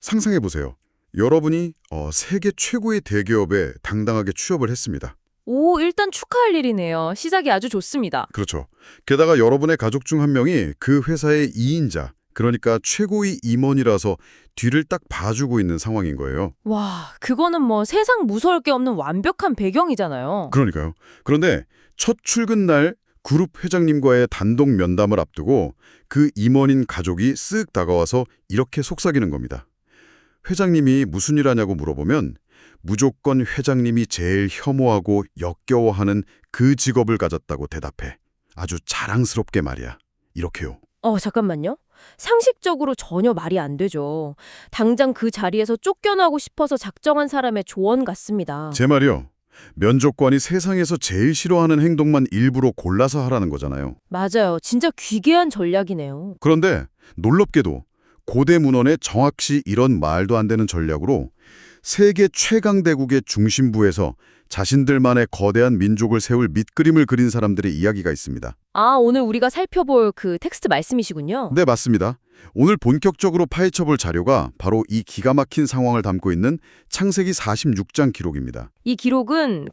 상상해 보세요. 여러분이 세계 최고의 대기업에 당당하게 취업을 했습니다. 오, 일단 축하할 일이네요. 시작이 아주 좋습니다. 그렇죠. 게다가 여러분의 가족 중 한 명이 그 회사의 2인자, 그러니까 최고의 임원이라서 뒤를 딱 봐주고 있는 상황인 거예요. 와, 그거는 뭐 세상 무서울 게 없는 완벽한 배경이잖아요. 그러니까요. 그런데 첫 출근 날 그룹 회장님과의 단독 면담을 앞두고 그 임원인 가족이 쓱 다가와서 이렇게 속삭이는 겁니다. 회장님이 무슨 일 하냐고 물어보면 무조건 회장님이 제일 혐오하고 역겨워하는 그 직업을 가졌다고 대답해. 아주 자랑스럽게 말이야. 이렇게요. 잠깐만요. 상식적으로 전혀 말이 안 되죠. 당장 그 자리에서 쫓겨나고 싶어서 작정한 사람의 조언 같습니다. 제 말이요. 면접관이 세상에서 제일 싫어하는 행동만 일부러 골라서 하라는 거잖아요. 맞아요. 진짜 귀괴한 전략이네요. 그런데 놀랍게도 고대 문헌에 정확히 이런 말도 안 되는 전략으로 세계 최강대국의 중심부에서 자신들만의 거대한 민족을 세울 밑그림을 그린 사람들의 이야기가 있습니다. 아, 오늘 우리가 살펴볼 그 텍스트 말씀이시군요. 네, 맞습니다. 오늘 본격적으로 파헤쳐볼 자료가 바로 이 기가 막힌 상황을 담고 있는 창세기 46장 기록입니다. 이 기록은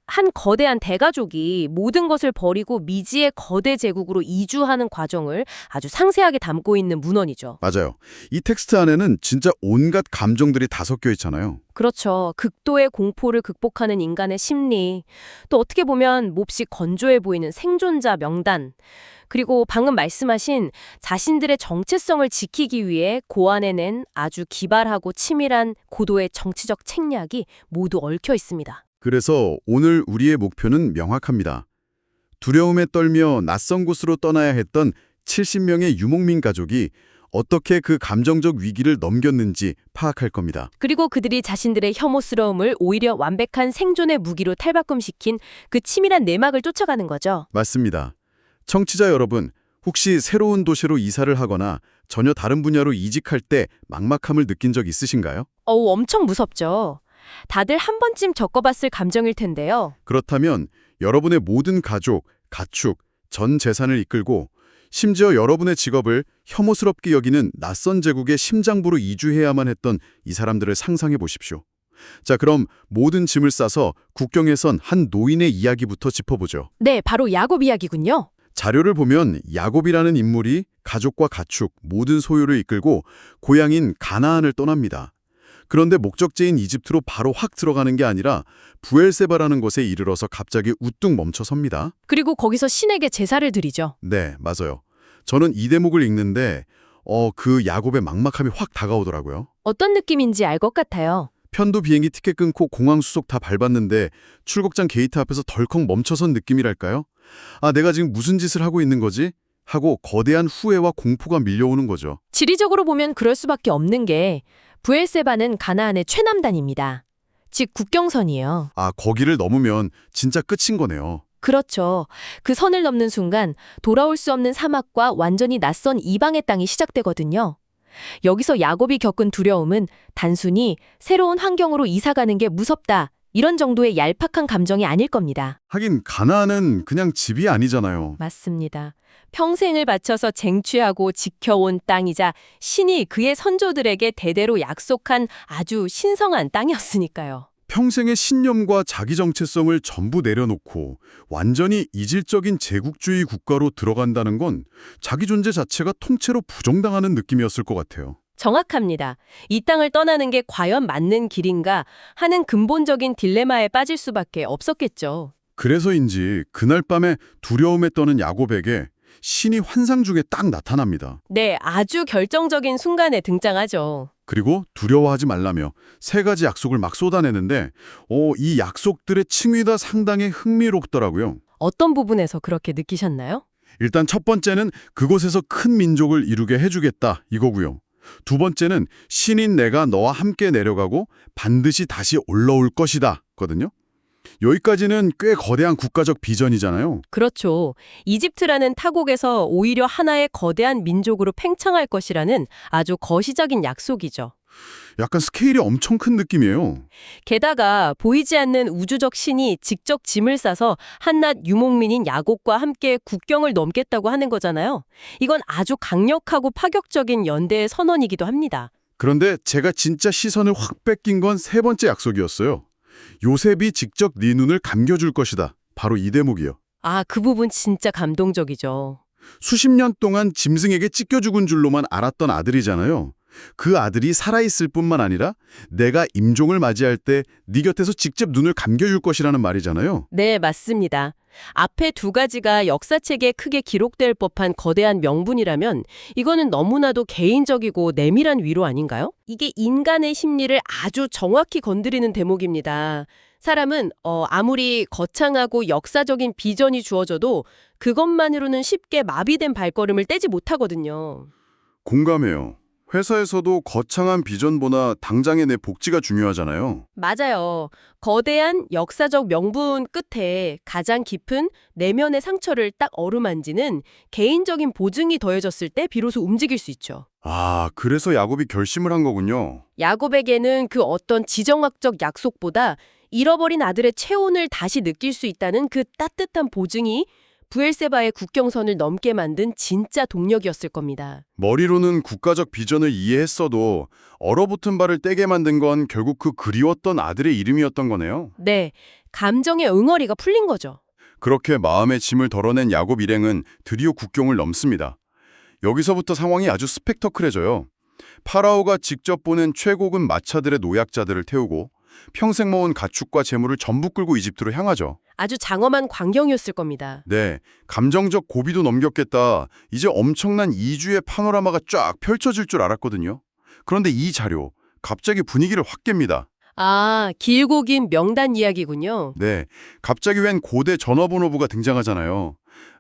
한 거대한 대가족이 모든 것을 버리고 미지의 거대 제국으로 이주하는 과정을 아주 상세하게 담고 있는 문헌이죠. 맞아요. 이 텍스트 안에는 진짜 온갖 감정들이 다 섞여 있잖아요. 그렇죠. 극도의 공포를 극복하는 인간의 심리, 또 어떻게 보면 몹시 건조해 보이는 생존자 명단, 그리고 방금 말씀하신 자신들의 정체성을 지키기 위해 고안해낸 아주 기발하고 치밀한 고도의 정치적 책략이 모두 얽혀 있습니다. 그래서 오늘 우리의 목표는 명확합니다. 두려움에 떨며 낯선 곳으로 떠나야 했던 70명의 유목민 가족이 어떻게 그 감정적 위기를 넘겼는지 파악할 겁니다. 그리고 그들이 자신들의 혐오스러움을 오히려 완벽한 생존의 무기로 탈바꿈시킨 그 치밀한 내막을 쫓아가는 거죠. 맞습니다. 청취자 여러분, 혹시 새로운 도시로 이사를 하거나 전혀 다른 분야로 이직할 때 막막함을 느낀 적 있으신가요? 엄청 무섭죠. 다들 한 번쯤 겪어봤을 감정일 텐데요. 그렇다면 여러분의 모든 가족, 가축, 전 재산을 이끌고 심지어 여러분의 직업을 혐오스럽게 여기는 낯선 제국의 심장부로 이주해야만 했던 이 사람들을 상상해 보십시오. 자, 그럼 모든 짐을 싸서 국경에 선 한 노인의 이야기부터 짚어보죠. 네, 바로 야곱 이야기군요. 자료를 보면 야곱이라는 인물이 가족과 가축, 모든 소유를 이끌고 고향인 가나안을 떠납니다. 그런데 목적지인 이집트로 바로 확 들어가는 게 아니라 부엘세바라는 곳에 이르러서 갑자기 우뚝 멈춰섭니다. 그리고 거기서 신에게 제사를 드리죠. 네, 맞아요. 저는 이 대목을 읽는데 그 야곱의 막막함이 확 다가오더라고요. 어떤 느낌인지 알 것 같아요. 편도 비행기 티켓 끊고 공항 수속 다 밟았는데 출국장 게이트 앞에서 덜컥 멈춰선 느낌이랄까요? 아, 내가 지금 무슨 짓을 하고 있는 거지? 하고 거대한 후회와 공포가 밀려오는 거죠. 지리적으로 보면 그럴 수밖에 없는 게 부엘세바는 가나안의 최남단입니다. 즉 국경선이에요. 아, 거기를 넘으면 진짜 끝인 거네요. 그렇죠. 그 선을 넘는 순간 돌아올 수 없는 사막과 완전히 낯선 이방의 땅이 시작되거든요. 여기서 야곱이 겪은 두려움은 단순히 새로운 환경으로 이사가는 게 무섭다, 이런 정도의 얄팍한 감정이 아닐 겁니다. 하긴 가나안은 그냥 집이 아니잖아요. 맞습니다. 평생을 바쳐서 쟁취하고 지켜온 땅이자 신이 그의 선조들에게 대대로 약속한 아주 신성한 땅이었으니까요. 평생의 신념과 자기 정체성을 전부 내려놓고 완전히 이질적인 제국주의 국가로 들어간다는 건 자기 존재 자체가 통째로 부정당하는 느낌이었을 것 같아요. 정확합니다. 이 땅을 떠나는 게 과연 맞는 길인가 하는 근본적인 딜레마에 빠질 수밖에 없었겠죠. 그래서인지 그날 밤에 두려움에 떠는 야곱에게 신이 환상 중에 딱 나타납니다. 네, 아주 결정적인 순간에 등장하죠. 그리고 두려워하지 말라며 세 가지 약속을 막 쏟아내는데 이 약속들의 층위가 상당히 흥미롭더라고요. 어떤 부분에서 그렇게 느끼셨나요? 일단 첫 번째는 그곳에서 큰 민족을 이루게 해주겠다 이거고요. 두 번째는 신인 내가 너와 함께 내려가고 반드시 다시 올라올 것이다 거든요. 여기까지는 꽤 거대한 국가적 비전이잖아요. 그렇죠. 이집트라는 타국에서 오히려 하나의 거대한 민족으로 팽창할 것이라는 아주 거시적인 약속이죠. 약간 스케일이 엄청 큰 느낌이에요. 게다가 보이지 않는 우주적 신이 직접 짐을 싸서 한낱 유목민인 야곱과 함께 국경을 넘겠다고 하는 거잖아요. 이건 아주 강력하고 파격적인 연대의 선언이기도 합니다. 그런데 제가 진짜 시선을 확 뺏긴 건 세 번째 약속이었어요. 요셉이 직접 네 눈을 감겨줄 것이다. 바로 이 대목이요. 아, 그 부분 진짜 감동적이죠. 수십 년 동안 짐승에게 찢겨 죽은 줄로만 알았던 아들이잖아요. 그 아들이 살아있을 뿐만 아니라 내가 임종을 맞이할 때 네 곁에서 직접 눈을 감겨줄 것이라는 말이잖아요. 네, 맞습니다. 앞에 두 가지가 역사책에 크게 기록될 법한 거대한 명분이라면 이거는 너무나도 개인적이고 내밀한 위로 아닌가요? 이게 인간의 심리를 아주 정확히 건드리는 대목입니다. 사람은 아무리 거창하고 역사적인 비전이 주어져도 그것만으로는 쉽게 마비된 발걸음을 떼지 못하거든요. 공감해요. 회사에서도 거창한 비전보다 당장의 내 복지가 중요하잖아요. 맞아요. 거대한 역사적 명분 끝에 가장 깊은 내면의 상처를 딱 어루만지는 개인적인 보증이 더해졌을 때 비로소 움직일 수 있죠. 아, 그래서 야곱이 결심을 한 거군요. 야곱에게는 그 어떤 지정학적 약속보다 잃어버린 아들의 체온을 다시 느낄 수 있다는 그 따뜻한 보증이 브엘세바의 국경선을 넘게 만든 진짜 동력이었을 겁니다. 머리로는 국가적 비전을 이해했어도 얼어붙은 발을 떼게 만든 건 결국 그 그리웠던 아들의 이름이었던 거네요. 네, 감정의 응어리가 풀린 거죠. 그렇게 마음의 짐을 덜어낸 야곱 일행은 드디어 국경을 넘습니다. 여기서부터 상황이 아주 스펙터클해져요. 파라오가 직접 보낸 최고급 마차들의 노약자들을 태우고 평생 모은 가축과 재물을 전부 끌고 이집트로 향하죠. 아주 장엄한 광경이었을 겁니다. 네, 감정적 고비도 넘겼겠다. 이제 엄청난 이주의 파노라마가 쫙 펼쳐질 줄 알았거든요. 그런데 이 자료, 갑자기 분위기를 확 깹니다. 아, 길고 긴 명단 이야기군요. 네, 갑자기 웬 고대 전화번호부가 등장하잖아요.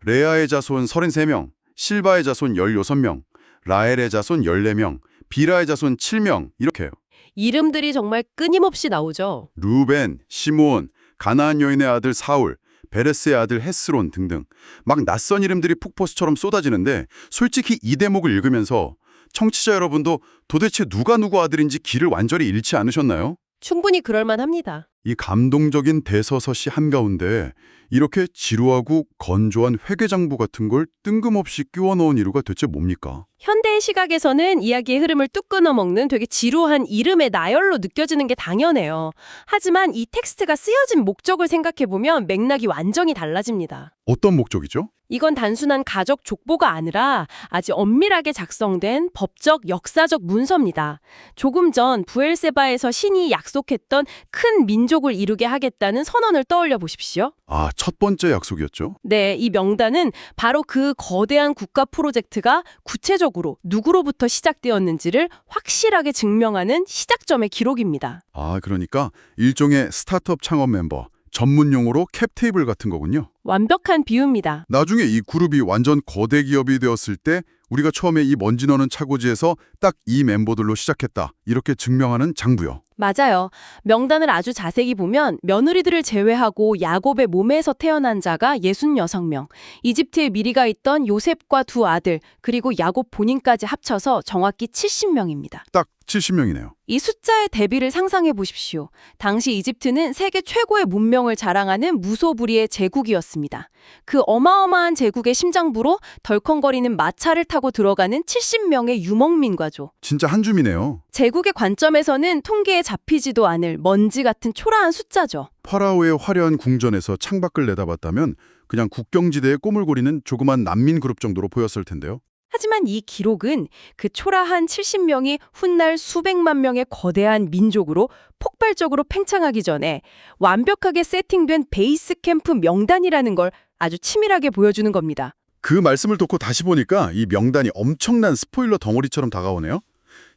레아의 자손 33명, 실바의 자손 16명, 라헬의 자손 14명, 비라의 자손 7명 이렇게요. 이름들이 정말 끊임없이 나오죠. 루벤, 시므온, 가나안 여인의 아들 사울, 베레스의 아들 헤스론 등등 막 낯선 이름들이 폭포수처럼 쏟아지는데 솔직히 이 대목을 읽으면서 청취자 여러분도 도대체 누가 누구 아들인지 길을 완전히 잃지 않으셨나요? 충분히 그럴만합니다. 이 감동적인 대서서시 한가운데 이렇게 지루하고 건조한 회계장부 같은 걸 뜬금없이 끼워 넣은 이유가 대체 뭡니까? 현대의 시각에서는 이야기의 흐름을 뚝 끊어먹는 되게 지루한 이름의 나열로 느껴지는 게 당연해요. 하지만 이 텍스트가 쓰여진 목적을 생각해보면 맥락이 완전히 달라집니다. 어떤 목적이죠? 이건 단순한 가족 족보가 아니라 아주 엄밀하게 작성된 법적, 역사적 문서입니다. 조금 전 부엘세바에서 신이 약속했던 큰 민족을 이루게 하겠다는 선언을 떠올려 보십시오. 아, 첫 번째 약속이었죠? 네, 이 명단은 바로 그 거대한 국가 프로젝트가 구체적으로 누구로부터 시작되었는지를 확실하게 증명하는 시작점의 기록입니다. 아, 그러니까 일종의 스타트업 창업 멤버, 전문 용어로 캡테이블 같은 거군요. 완벽한 비유입니다. 나중에 이 그룹이 완전 거대 기업이 되었을 때 우리가 처음에 이 먼지 너는 차고지에서 딱 이 멤버들로 시작했다. 이렇게 증명하는 장부요. 맞아요. 명단을 아주 자세히 보면 며느리들을 제외하고 야곱의 몸에서 태어난 자가 66명, 이집트에 미리가 있던 요셉과 두 아들, 그리고 야곱 본인까지 합쳐서 정확히 70명입니다. 딱 70명이네요. 이 숫자의 대비를 상상해 보십시오. 당시 이집트는 세계 최고의 문명을 자랑하는 무소불위의 제국이었습니다. 그 어마어마한 제국의 심장부로 덜컹거리는 마차를 타고 들어가는 70명의 유목민과죠. 진짜 한 줌이네요. 제국의 관점에서는 통계에 잡히지도 않을 먼지 같은 초라한 숫자죠. 파라오의 화려한 궁전에서 창밖을 내다봤다면 그냥 국경지대에 꼬물거리는 조그만 난민 그룹 정도로 보였을 텐데요. 하지만 이 기록은 그 초라한 70명이 훗날 수백만 명의 거대한 민족으로 폭발적으로 팽창하기 전에 완벽하게 세팅된 베이스 캠프 명단이라는 걸 아주 치밀하게 보여주는 겁니다. 그 말씀을 듣고 다시 보니까 이 명단이 엄청난 스포일러 덩어리처럼 다가오네요.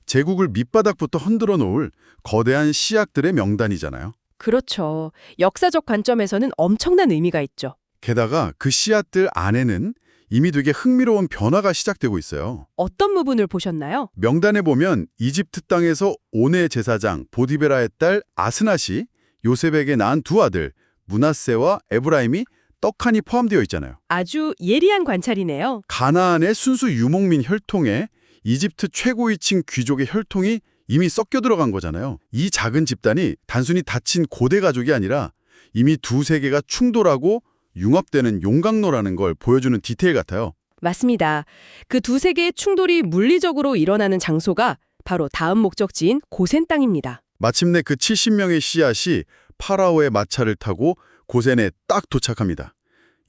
제국을 밑바닥부터 흔들어 놓을 거대한 시약들의 명단이잖아요. 그렇죠. 역사적 관점에서는 엄청난 의미가 있죠. 게다가 그 씨앗들 안에는 이미 되게 흥미로운 변화가 시작되고 있어요. 어떤 부분을 보셨나요? 명단에 보면 이집트 땅에서 오네 제사장 보디베라의 딸 아스낫이 요셉에게 낳은 두 아들 므낫세와 에브라임이 떡하니 포함되어 있잖아요. 아주 예리한 관찰이네요. 가나안의 순수 유목민 혈통에 이집트 최고위층 귀족의 혈통이 이미 섞여 들어간 거잖아요. 이 작은 집단이 단순히 닫힌 고대 가족이 아니라 이미 두 세계가 충돌하고 융합되는 용광로라는 걸 보여주는 디테일 같아요. 맞습니다. 그 두 세계의 충돌이 물리적으로 일어나는 장소가 바로 다음 목적지인 고센 땅입니다. 마침내 그 70명의 씨앗이 파라오의 마차를 타고 고센에 딱 도착합니다.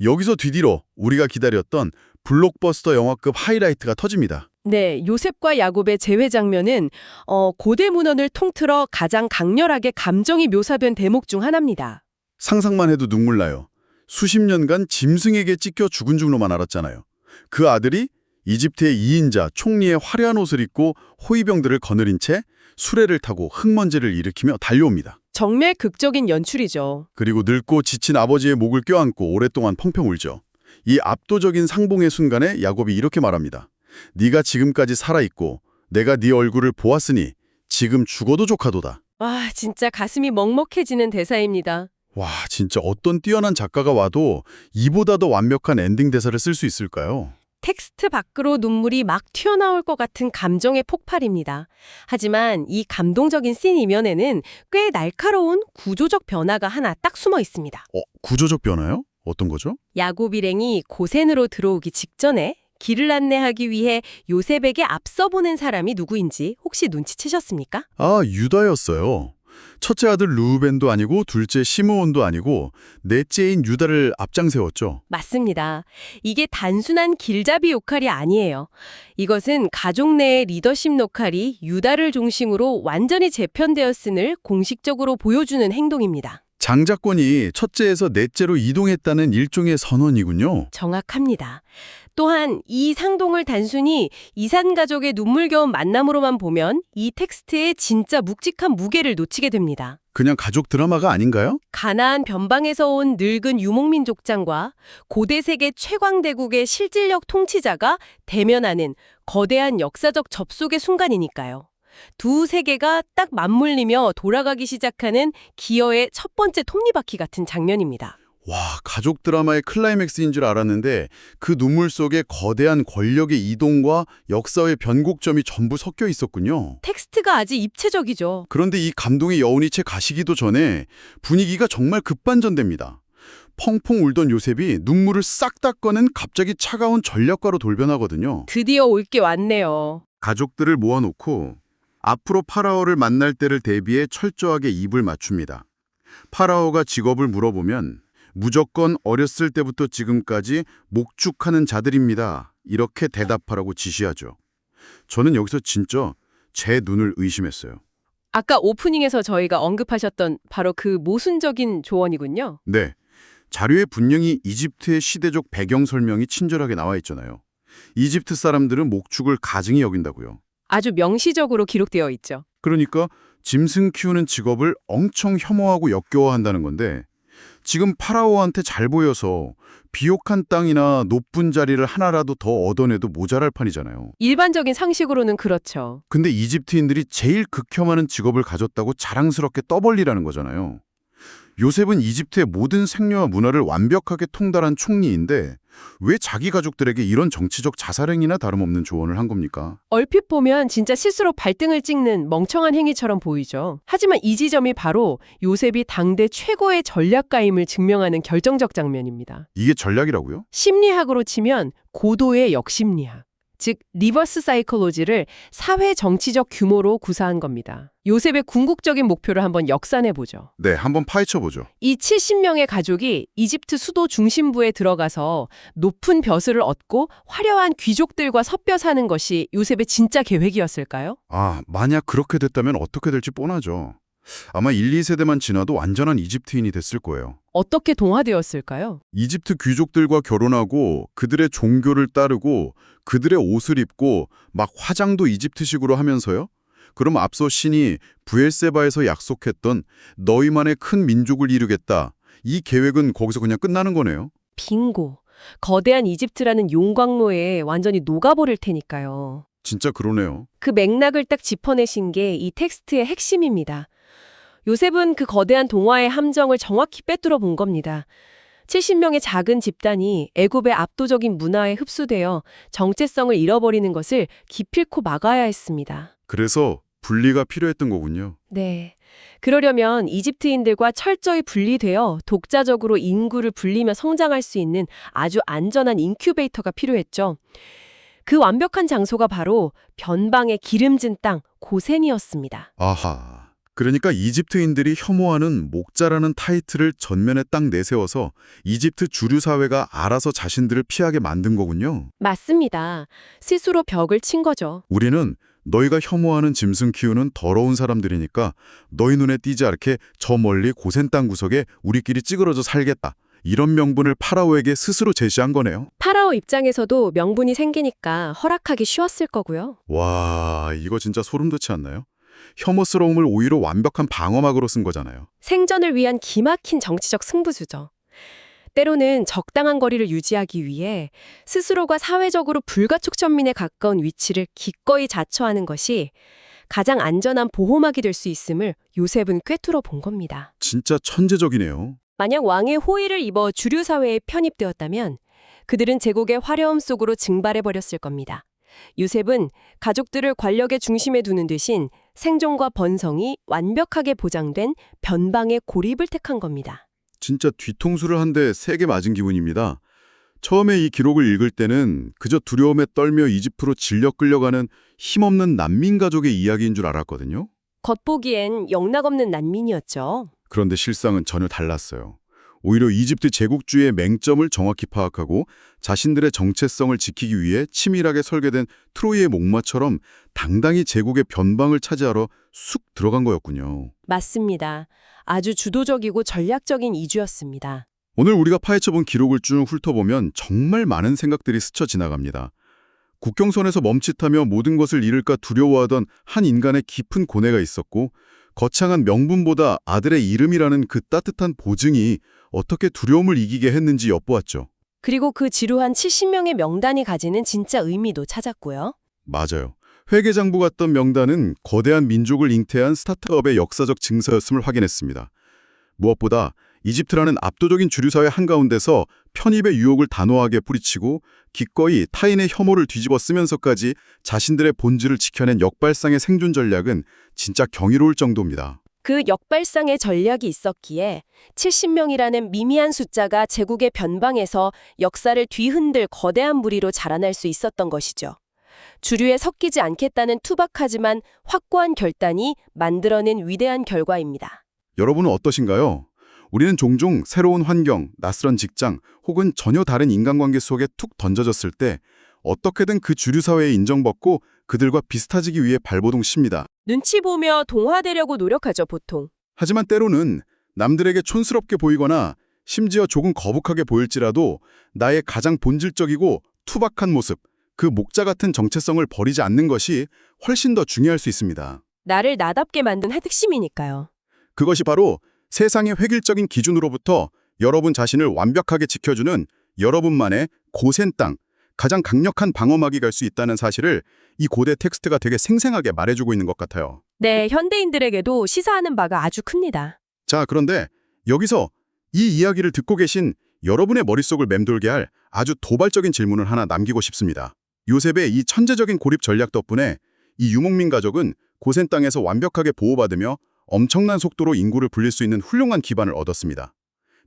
여기서 뒤뒤로 우리가 기다렸던 블록버스터 영화급 하이라이트가 터집니다. 네, 요셉과 야곱의 재회 장면은 고대 문헌을 통틀어 가장 강렬하게 감정이 묘사된 대목 중 하나입니다. 상상만 해도 눈물 나요. 수십 년간 짐승에게 찢겨 죽은 줄로만 알았잖아요. 그 아들이 이집트의 2인자 총리의 화려한 옷을 입고 호위병들을 거느린 채 수레를 타고 흙먼지를 일으키며 달려옵니다. 정말 극적인 연출이죠. 그리고 늙고 지친 아버지의 목을 껴안고 오랫동안 펑펑 울죠. 이 압도적인 상봉의 순간에 야곱이 이렇게 말합니다. 네가 지금까지 살아있고 내가 네 얼굴을 보았으니 지금 죽어도 조카도다. 와, 진짜 가슴이 먹먹해지는 대사입니다. 와, 진짜 어떤 뛰어난 작가가 와도 이보다 더 완벽한 엔딩 대사를 쓸 수 있을까요? 텍스트 밖으로 눈물이 막 튀어나올 것 같은 감정의 폭발입니다. 하지만 이 감동적인 씬 이면에는 꽤 날카로운 구조적 변화가 하나 딱 숨어 있습니다. 구조적 변화요? 어떤 거죠? 야곱 일행이 고센으로 들어오기 직전에 길을 안내하기 위해 요셉에게 앞서 보낸 사람이 누구인지 혹시 눈치채셨습니까? 아, 유다였어요. 첫째 아들 루벤도 아니고 둘째 시므온도 아니고 넷째인 유다를 앞장 세웠죠. 맞습니다. 이게 단순한 길잡이 역할이 아니에요. 이것은 가족 내의 리더십 역할이 유다를 중심으로 완전히 재편되었음을 공식적으로 보여주는 행동입니다. 장자권이 첫째에서 넷째로 이동했다는 일종의 선언이군요. 정확합니다. 또한 이 상동을 단순히 이산 가족의 눈물겨운 만남으로만 보면 이 텍스트의 진짜 묵직한 무게를 놓치게 됩니다. 그냥 가족 드라마가 아닌가요? 가나안 변방에서 온 늙은 유목민족장과 고대 세계 최광대국의 실질적 통치자가 대면하는 거대한 역사적 접속의 순간이니까요. 두 세계가 딱 맞물리며 돌아가기 시작하는 기어의 첫 번째 톱니바퀴 같은 장면입니다. 와, 가족 드라마의 클라이맥스인 줄 알았는데 그 눈물 속에 거대한 권력의 이동과 역사의 변곡점이 전부 섞여 있었군요. 텍스트가 아주 입체적이죠. 그런데 이 감동의 여운이 채 가시기도 전에 분위기가 정말 급반전됩니다. 펑펑 울던 요셉이 눈물을 싹 닦아낸 갑자기 차가운 전략가로 돌변하거든요. 드디어 올 게 왔네요. 가족들을 모아놓고 앞으로 파라오를 만날 때를 대비해 철저하게 입을 맞춥니다. 파라오가 직업을 물어보면 무조건 어렸을 때부터 지금까지 목축하는 자들입니다. 이렇게 대답하라고 지시하죠. 저는 여기서 진짜 제 눈을 의심했어요. 아까 오프닝에서 저희가 언급하셨던 바로 그 모순적인 조언이군요. 네, 자료에 분명히 이집트의 시대적 배경 설명이 친절하게 나와 있잖아요. 이집트 사람들은 목축을 가증히 여긴다고요. 아주 명시적으로 기록되어 있죠. 그러니까 짐승 키우는 직업을 엄청 혐오하고 역겨워한다는 건데 지금 파라오한테 잘 보여서 비옥한 땅이나 높은 자리를 하나라도 더 얻어내도 모자랄 판이잖아요. 일반적인 상식으로는 그렇죠. 근데 이집트인들이 제일 극혐하는 직업을 가졌다고 자랑스럽게 떠벌리라는 거잖아요. 요셉은 이집트의 모든 생료와 문화를 완벽하게 통달한 총리인데 왜 자기 가족들에게 이런 정치적 자살행위나 다름없는 조언을 한 겁니까? 얼핏 보면 진짜 스스로 발등을 찍는 멍청한 행위처럼 보이죠. 하지만 이 지점이 바로 요셉이 당대 최고의 전략가임을 증명하는 결정적 장면입니다. 이게 전략이라고요? 심리학으로 치면 고도의 역심리학, 즉 리버스 사이콜로지를 사회 정치적 규모로 구사한 겁니다. 요셉의 궁극적인 목표를 한번 역산해보죠. 네, 한번 파헤쳐보죠. 이 70명의 가족이 이집트 수도 중심부에 들어가서 높은 벼슬을 얻고 화려한 귀족들과 섞여 사는 것이 요셉의 진짜 계획이었을까요? 아, 만약 그렇게 됐다면 어떻게 될지 뻔하죠. 아마 1, 2세대만 지나도 완전한 이집트인이 됐을 거예요. 어떻게 동화되었을까요? 이집트 귀족들과 결혼하고 그들의 종교를 따르고 그들의 옷을 입고 막 화장도 이집트식으로 하면서요. 그럼 앞서 신이 브엘세바에서 약속했던 너희만의 큰 민족을 이루겠다. 이 계획은 거기서 그냥 끝나는 거네요. 빙고. 거대한 이집트라는 용광로에 완전히 녹아버릴 테니까요. 진짜 그러네요. 그 맥락을 딱 짚어내신 게 이 텍스트의 핵심입니다. 요셉은 그 거대한 동화의 함정을 정확히 빼뚫어 본 겁니다. 70명의 작은 집단이 애굽의 압도적인 문화에 흡수되어 정체성을 잃어버리는 것을 기필코 막아야 했습니다. 그래서 분리가 필요했던 거군요. 네. 그러려면 이집트인들과 철저히 분리되어 독자적으로 인구를 불리며 성장할 수 있는 아주 안전한 인큐베이터가 필요했죠. 그 완벽한 장소가 바로 변방의 기름진 땅 고센이었습니다. 아하. 그러니까 이집트인들이 혐오하는 목자라는 타이틀을 전면에 딱 내세워서 이집트 주류 사회가 알아서 자신들을 피하게 만든 거군요. 맞습니다. 스스로 벽을 친 거죠. 우리는 너희가 혐오하는 짐승 키우는 더러운 사람들이니까 너희 눈에 띄지 않게 저 멀리 고센 땅 구석에 우리끼리 찌그러져 살겠다. 이런 명분을 파라오에게 스스로 제시한 거네요. 파라오 입장에서도 명분이 생기니까 허락하기 쉬웠을 거고요. 와, 이거 진짜 소름 돋지 않나요? 혐오스러움을 오히려 완벽한 방어막으로 쓴 거잖아요. 생존을 위한 기막힌 정치적 승부수죠. 때로는 적당한 거리를 유지하기 위해 스스로가 사회적으로 불가촉 천민에 가까운 위치를 기꺼이 자처하는 것이 가장 안전한 보호막이 될 수 있음을 요셉은 꿰뚫어 본 겁니다. 진짜 천재적이네요. 만약 왕의 호의를 입어 주류 사회에 편입되었다면 그들은 제국의 화려함 속으로 증발해버렸을 겁니다. 요셉은 가족들을 권력의 중심에 두는 대신 생존과 번성이 완벽하게 보장된 변방의 고립을 택한 겁니다. 진짜 뒤통수를 한 대 세게 맞은 기분입니다. 처음에 이 기록을 읽을 때는 그저 두려움에 떨며 이집트로 질려 끌려가는 힘없는 난민 가족의 이야기인 줄 알았거든요. 겉보기엔 영락없는 난민이었죠. 그런데 실상은 전혀 달랐어요. 오히려 이집트 제국주의의 맹점을 정확히 파악하고 자신들의 정체성을 지키기 위해 치밀하게 설계된 트로이의 목마처럼 당당히 제국의 변방을 차지하러 쑥 들어간 거였군요. 맞습니다. 아주 주도적이고 전략적인 이주였습니다. 오늘 우리가 파헤쳐본 기록을 쭉 훑어보면 정말 많은 생각들이 스쳐 지나갑니다. 국경선에서 멈칫하며 모든 것을 잃을까 두려워하던 한 인간의 깊은 고뇌가 있었고 거창한 명분보다 아들의 이름이라는 그 따뜻한 보증이 어떻게 두려움을 이기게 했는지 엿보았죠. 그리고 그 지루한 70명의 명단이 가지는 진짜 의미도 찾았고요. 맞아요. 회계장부 같던 명단은 거대한 민족을 잉태한 스타트업의 역사적 증서였음을 확인했습니다. 무엇보다 이집트라는 압도적인 주류사회 한가운데서 편입의 유혹을 단호하게 뿌리치고 기꺼이 타인의 혐오를 뒤집어 쓰면서까지 자신들의 본질을 지켜낸 역발상의 생존 전략은 진짜 경이로울 정도입니다. 그 역발상의 전략이 있었기에 70명이라는 미미한 숫자가 제국의 변방에서 역사를 뒤흔들 거대한 무리로 자라날 수 있었던 것이죠. 주류에 섞이지 않겠다는 투박하지만 확고한 결단이 만들어낸 위대한 결과입니다. 여러분은 어떠신가요? 우리는 종종 새로운 환경, 낯선 직장 혹은 전혀 다른 인간관계 속에 툭 던져졌을 때 어떻게든 그 주류사회에 인정받고 그들과 비슷해지기 위해 발버둥 칩니다. 눈치 보며 동화되려고 노력하죠, 보통. 하지만 때로는 남들에게 촌스럽게 보이거나 심지어 조금 거북하게 보일지라도 나의 가장 본질적이고 투박한 모습, 그 목자 같은 정체성을 버리지 않는 것이 훨씬 더 중요할 수 있습니다. 나를 나답게 만든 핵심이니까요. 그것이 바로 세상의 획일적인 기준으로부터 여러분 자신을 완벽하게 지켜주는 여러분만의 고센 땅, 가장 강력한 방어막이 갈 수 있다는 사실을 이 고대 텍스트가 되게 생생하게 말해주고 있는 것 같아요. 네, 현대인들에게도 시사하는 바가 아주 큽니다. 자, 그런데 여기서 이 이야기를 듣고 계신 여러분의 머릿속을 맴돌게 할 아주 도발적인 질문을 하나 남기고 싶습니다. 요셉의 이 천재적인 고립 전략 덕분에 이 유목민 가족은 고센 땅에서 완벽하게 보호받으며 엄청난 속도로 인구를 불릴 수 있는 훌륭한 기반을 얻었습니다.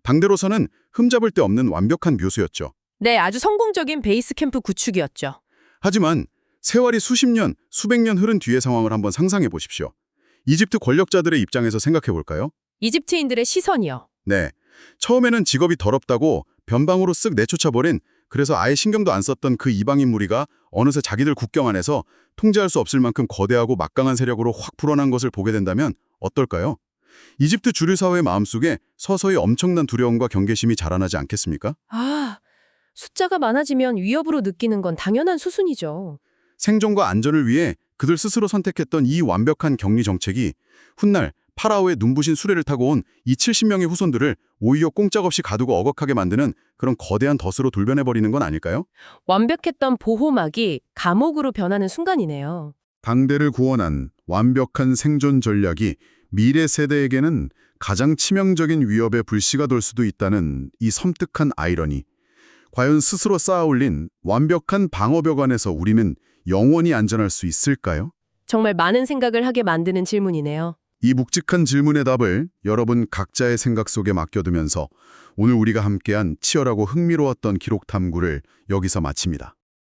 당대로서는 흠잡을 데 없는 완벽한 묘수였죠. 네, 아주 성공적인 베이스 캠프 구축이었죠. 하지만 세월이 수십 년, 수백 년 흐른 뒤의 상황을 한번 상상해 보십시오. 이집트 권력자들의 입장에서 생각해 볼까요? 이집트인들의 시선이요. 네, 처음에는 직업이 더럽다고 변방으로 쓱 내쫓아버린 그래서 아예 신경도 안 썼던 그 이방인 무리가 어느새 자기들 국경 안에서 통제할 수 없을 만큼 거대하고 막강한 세력으로 확 불어난 것을 보게 된다면 어떨까요? 이집트 주류 사회의 마음속에 서서히 엄청난 두려움과 경계심이 자라나지 않겠습니까? 숫자가 많아지면 위협으로 느끼는 건 당연한 수순이죠. 생존과 안전을 위해 그들 스스로 선택했던 이 완벽한 격리 정책이 훗날 파라오의 눈부신 수레를 타고 온 이 70명의 후손들을 오히려 꼼짝없이 가두고 억압하게 만드는 그런 거대한 덫으로 돌변해버리는 건 아닐까요? 완벽했던 보호막이 감옥으로 변하는 순간이네요. 당대를 구원한 완벽한 생존 전략이 미래 세대에게는 가장 치명적인 위협의 불씨가 될 수도 있다는 이 섬뜩한 아이러니. 과연 스스로 쌓아올린 완벽한 방어벽 안에서 우리는 영원히 안전할 수 있을까요? 정말 많은 생각을 하게 만드는 질문이네요. 이 묵직한 질문의 답을 여러분 각자의 생각 속에 맡겨두면서 오늘 우리가 함께한 치열하고 흥미로웠던 기록 탐구를 여기서 마칩니다.